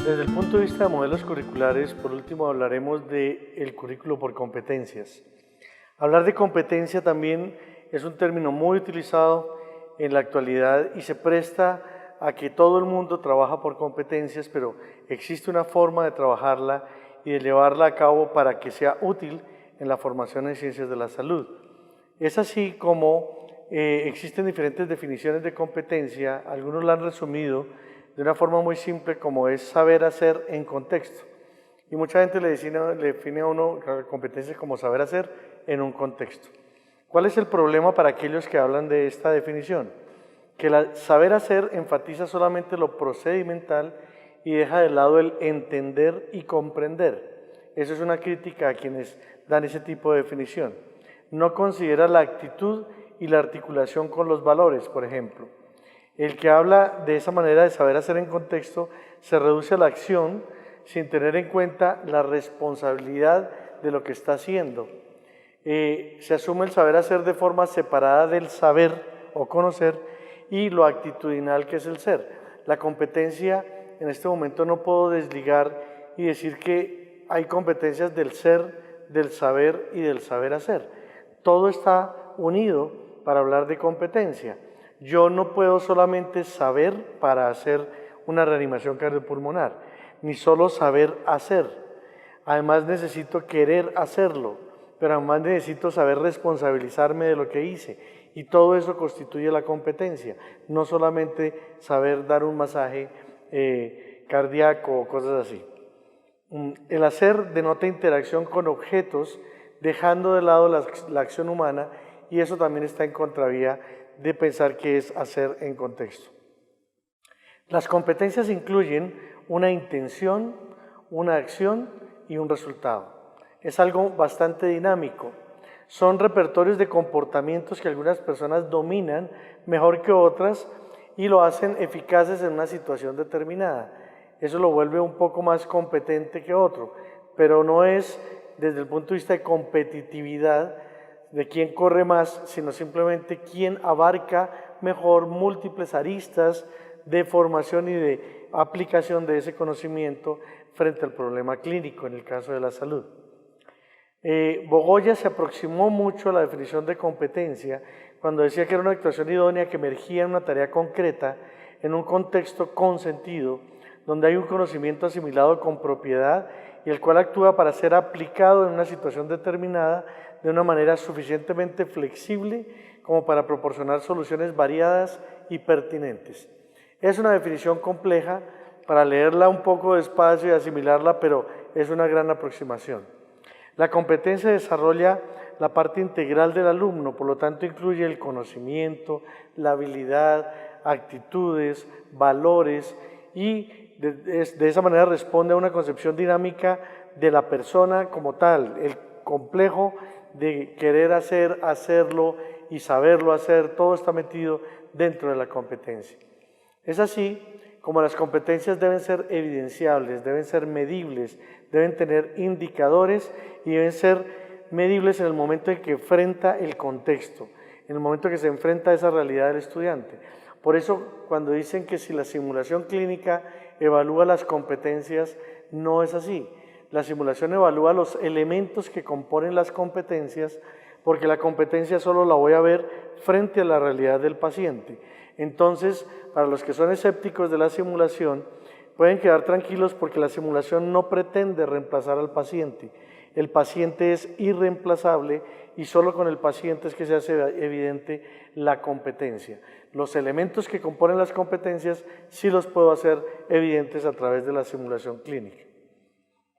Desde el punto de vista de modelos curriculares, por último hablaremos del currículo por competencias. Hablar de competencia también es un término muy utilizado en la actualidad y se presta a que todo el mundo trabaja por competencias, pero existe una forma de trabajarla y de llevarla a cabo para que sea útil en la formación en ciencias de la salud. Es así como existen diferentes definiciones de competencia, algunos la han resumido de una forma muy simple como es saber hacer en contexto. Y mucha gente le define a uno competencias como saber hacer en un contexto. ¿Cuál es el problema para aquellos que hablan de esta definición? Que el saber hacer enfatiza solamente lo procedimental y deja de lado el entender y comprender. Eso es una crítica a quienes dan ese tipo de definición. No considera la actitud y la articulación con los valores, por ejemplo. El que habla de esa manera de saber hacer en contexto se reduce a la acción sin tener en cuenta la responsabilidad de lo que está haciendo. Se asume el saber hacer de forma separada del saber o conocer y lo actitudinal que es el ser. La competencia, en este momento no puedo desligar y decir que hay competencias del ser, del saber y del saber hacer. Todo está unido para hablar de competencia. Yo no puedo solamente saber para hacer una reanimación cardiopulmonar, ni solo saber hacer. Además necesito querer hacerlo, pero además necesito saber responsabilizarme de lo que hice. Y todo eso constituye la competencia, no solamente saber dar un masaje cardíaco o cosas así. El hacer denota interacción con objetos, dejando de lado la acción humana, y eso también está en contravía de pensar que es hacer en contexto. Las competencias incluyen una intención, una acción y un resultado. Es algo bastante dinámico. Son repertorios de comportamientos que algunas personas dominan mejor que otras y lo hacen eficaces en una situación determinada. Eso lo vuelve un poco más competente que otro, pero no es desde el punto de vista de competitividad de quién corre más, sino simplemente quién abarca mejor múltiples aristas de formación y de aplicación de ese conocimiento frente al problema clínico, en el caso de la salud. Bogoya se aproximó mucho a la definición de competencia cuando decía que era una actuación idónea que emergía en una tarea concreta, en un contexto consentido, donde hay un conocimiento asimilado con propiedad y el cual actúa para ser aplicado en una situación determinada de una manera suficientemente flexible como para proporcionar soluciones variadas y pertinentes. Es una definición compleja para leerla un poco despacio y asimilarla, pero es una gran aproximación. La competencia desarrolla la parte integral del alumno, por lo tanto incluye el conocimiento, la habilidad, actitudes, valores y de esa manera responde a una concepción dinámica de la persona como tal, el complejo de querer hacer, hacerlo y saberlo hacer, todo está metido dentro de la competencia. Es así como las competencias deben ser evidenciables, deben ser medibles, deben tener indicadores y deben ser medibles en el momento en que enfrenta el contexto, en el momento en que se enfrenta a esa realidad del estudiante. Por eso, cuando dicen que si la simulación clínica evalúa las competencias, no es así. La simulación evalúa los elementos que componen las competencias, porque la competencia solo la voy a ver frente a la realidad del paciente. Entonces, para los que son escépticos de la simulación, pueden quedar tranquilos porque la simulación no pretende reemplazar al paciente. El paciente es irreemplazable y solo con el paciente es que se hace evidente la competencia. Los elementos que componen las competencias sí los puedo hacer evidentes a través de la simulación clínica.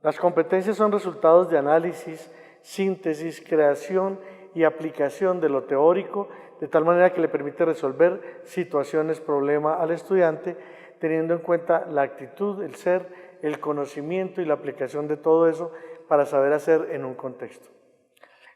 Las competencias son resultados de análisis, síntesis, creación y aplicación de lo teórico, de tal manera que le permite resolver situaciones, problema al estudiante, teniendo en cuenta la actitud, el ser, el conocimiento y la aplicación de todo eso para saber hacer en un contexto.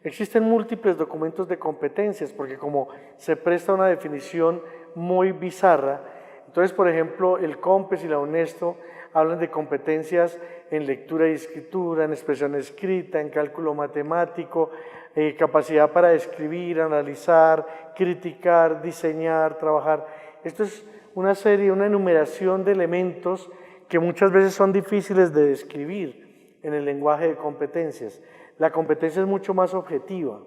Existen múltiples documentos de competencias, porque como se presta una definición muy bizarra, entonces, por ejemplo, el COMPES y la UNESCO hablan de competencias en lectura y escritura, en expresión escrita, en cálculo matemático, capacidad para escribir, analizar, criticar, diseñar, trabajar. Esto es una serie, una enumeración de elementos que muchas veces son difíciles de describir en el lenguaje de competencias. La competencia es mucho más objetiva.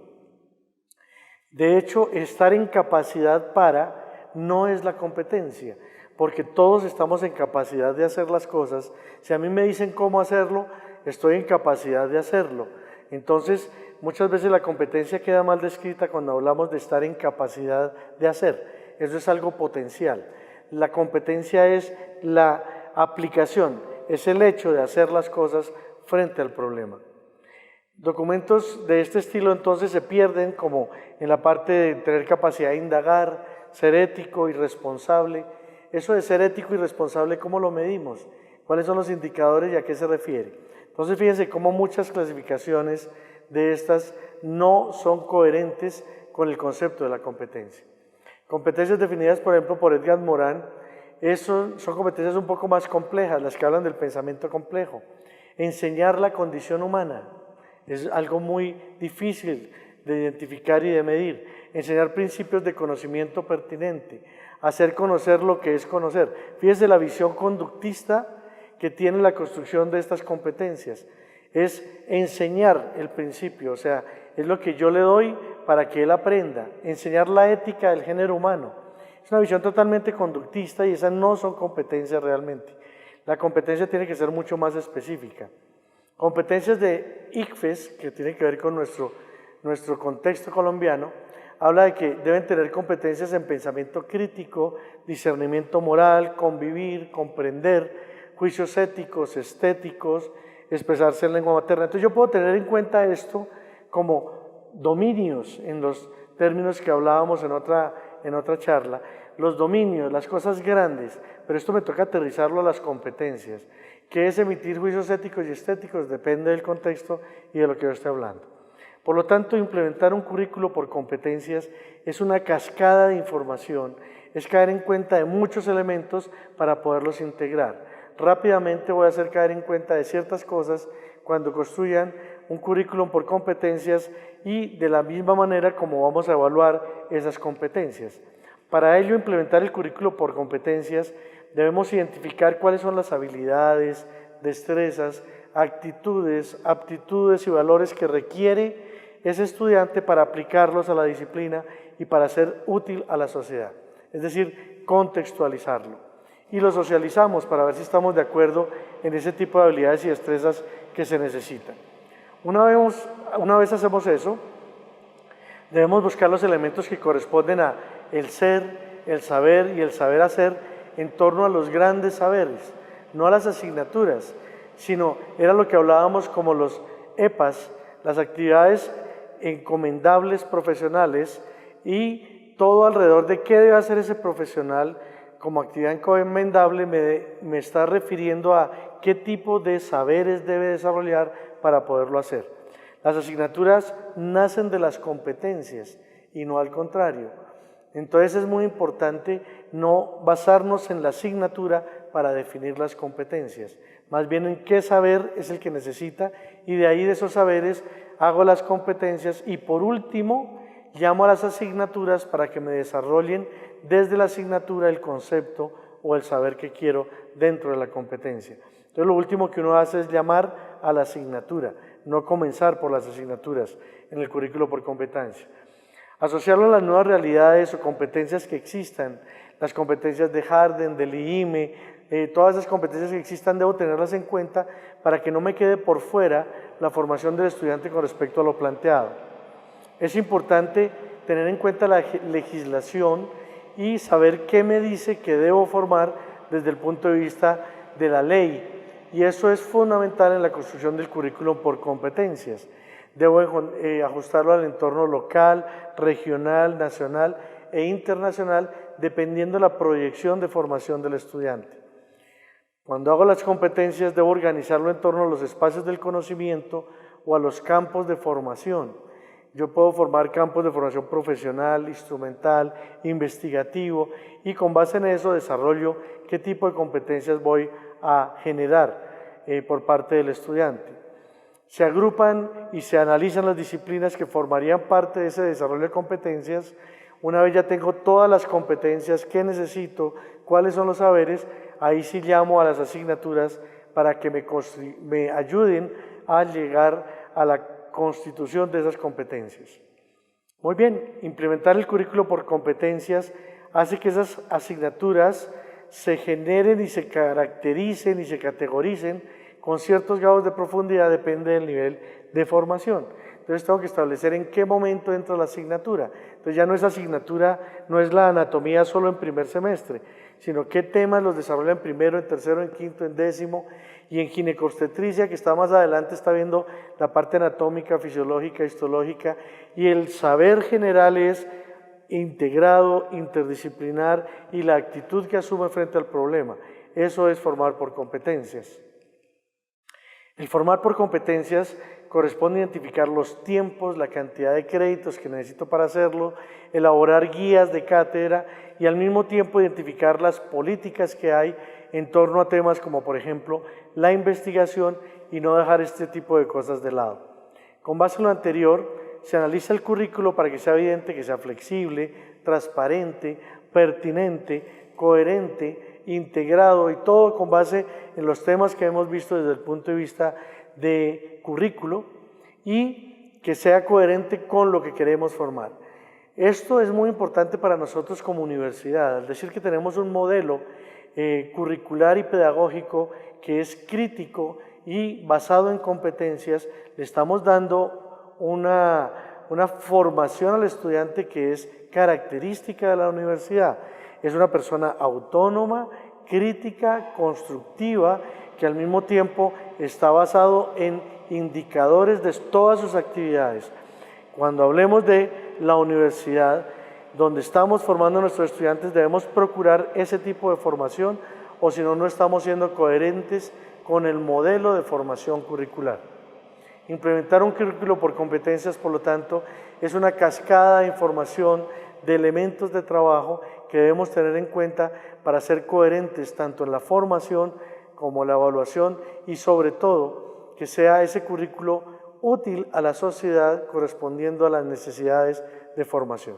De hecho, estar en capacidad para no es la competencia, porque todos estamos en capacidad de hacer las cosas. Si a mí me dicen cómo hacerlo, estoy en capacidad de hacerlo. Entonces, muchas veces la competencia queda mal descrita cuando hablamos de estar en capacidad de hacer. Eso es algo potencial. La competencia es la aplicación, es el hecho de hacer las cosas frente al problema. Documentos de este estilo entonces se pierden como en la parte de tener capacidad de indagar, ser ético y responsable. Eso de ser ético y responsable, ¿cómo lo medimos? ¿Cuáles son los indicadores y a qué se refiere? Entonces fíjense cómo muchas clasificaciones de estas no son coherentes con el concepto de la competencia. Competencias definidas, por ejemplo, por Edgar Morin, son competencias un poco más complejas, las que hablan del pensamiento complejo. Enseñar la condición humana es algo muy difícil de identificar y de medir. Enseñar principios de conocimiento pertinente, hacer conocer lo que es conocer. Fíjense la visión conductista que tiene la construcción de estas competencias. Es enseñar el principio, o sea, es lo que yo le doy para que él aprenda. Enseñar la ética del género humano. Es una visión totalmente conductista y esas no son competencias realmente. La competencia tiene que ser mucho más específica. Competencias de ICFES, que tienen que ver con nuestro contexto colombiano, habla de que deben tener competencias en pensamiento crítico, discernimiento moral, convivir, comprender, juicios éticos, estéticos, expresarse en lengua materna. Entonces yo puedo tener en cuenta esto como dominios en los términos que hablábamos en otra charla, los dominios, las cosas grandes, pero esto me toca aterrizarlo a las competencias. ¿Qué es emitir juicios éticos y estéticos? Depende del contexto y de lo que yo esté hablando. Por lo tanto, implementar un currículo por competencias es una cascada de información, es caer en cuenta de muchos elementos para poderlos integrar. Rápidamente voy a hacer caer en cuenta de ciertas cosas cuando construyan un currículum por competencias y de la misma manera como vamos a evaluar esas competencias. Para ello, implementar el currículo por competencias, debemos identificar cuáles son las habilidades, destrezas, actitudes, aptitudes y valores que requiere ese estudiante para aplicarlos a la disciplina y para ser útil a la sociedad. Es decir, contextualizarlo. Y lo socializamos para ver si estamos de acuerdo en ese tipo de habilidades y destrezas que se necesitan. Una vez hacemos eso, debemos buscar los elementos que corresponden a el ser, el saber y el saber hacer en torno a los grandes saberes, no a las asignaturas, sino era lo que hablábamos como los EPAs, las actividades encomendables profesionales y todo alrededor de qué debe hacer ese profesional como actividad encomendable me está refiriendo a qué tipo de saberes debe desarrollar para poderlo hacer. Las asignaturas nacen de las competencias y no al contrario. Entonces es muy importante no basarnos en la asignatura para definir las competencias, más bien en qué saber es el que necesita y de ahí de esos saberes hago las competencias y por último llamo a las asignaturas para que me desarrollen desde la asignatura el concepto o el saber que quiero dentro de la competencia. Entonces lo último que uno hace es llamar a la asignatura, no comenzar por las asignaturas en el currículo por competencia. Asociarlo a las nuevas realidades o competencias que existan, las competencias de Harden, del IIME, todas esas competencias que existan debo tenerlas en cuenta para que no me quede por fuera la formación del estudiante con respecto a lo planteado. Es importante tener en cuenta la legislación y saber qué me dice que debo formar desde el punto de vista de la ley y eso es fundamental en la construcción del currículum por competencias. Debo ajustarlo al entorno local, regional, nacional e internacional, dependiendo de la proyección de formación del estudiante. Cuando hago las competencias, debo organizarlo en torno a los espacios del conocimiento o a los campos de formación. Yo puedo formar campos de formación profesional, instrumental, investigativo, y con base en eso desarrollo qué tipo de competencias voy a generar por parte del estudiante. Se agrupan y se analizan las disciplinas que formarían parte de ese desarrollo de competencias Una vez ya tengo todas las competencias que necesito, cuáles son los saberes, ahí sí llamo a las asignaturas para que me ayuden a llegar a la constitución de esas competencias. Muy bien, implementar el currículo por competencias hace que esas asignaturas se generen y se caractericen y se categoricen con ciertos grados de profundidad, depende del nivel de formación. Entonces tengo que establecer en qué momento entra la asignatura. Entonces ya no es asignatura, no es la anatomía solo en primer semestre, sino qué temas los desarrolla en primero, en tercero, en quinto, en décimo, y en ginecobstetricia, que está más adelante, está viendo la parte anatómica, fisiológica, histológica, y el saber general es integrado, interdisciplinar, y la actitud que asume frente al problema. Eso es formar por competencias. El formar por competencias corresponde identificar los tiempos, la cantidad de créditos que necesito para hacerlo, elaborar guías de cátedra y al mismo tiempo identificar las políticas que hay en torno a temas como por ejemplo la investigación y no dejar este tipo de cosas de lado. Con base en lo anterior, se analiza el currículo para que sea evidente, que sea flexible, transparente, pertinente, coherente, integrado y todo con base en los temas que hemos visto desde el punto de vista de currículo y que sea coherente con lo que queremos formar. Esto es muy importante para nosotros como universidad, al decir que tenemos un modelo curricular y pedagógico que es crítico y basado en competencias, le estamos dando una formación al estudiante que es característica de la universidad. Es una persona autónoma, crítica, constructiva, que al mismo tiempo está basado en indicadores de todas sus actividades. Cuando hablemos de la universidad, donde estamos formando a nuestros estudiantes, debemos procurar ese tipo de formación, o si no, no estamos siendo coherentes con el modelo de formación curricular. Implementar un currículo por competencias, por lo tanto, es una cascada de información, de elementos de trabajo que debemos tener en cuenta para ser coherentes tanto en la formación como la evaluación y sobre todo que sea ese currículo útil a la sociedad correspondiendo a las necesidades de formación.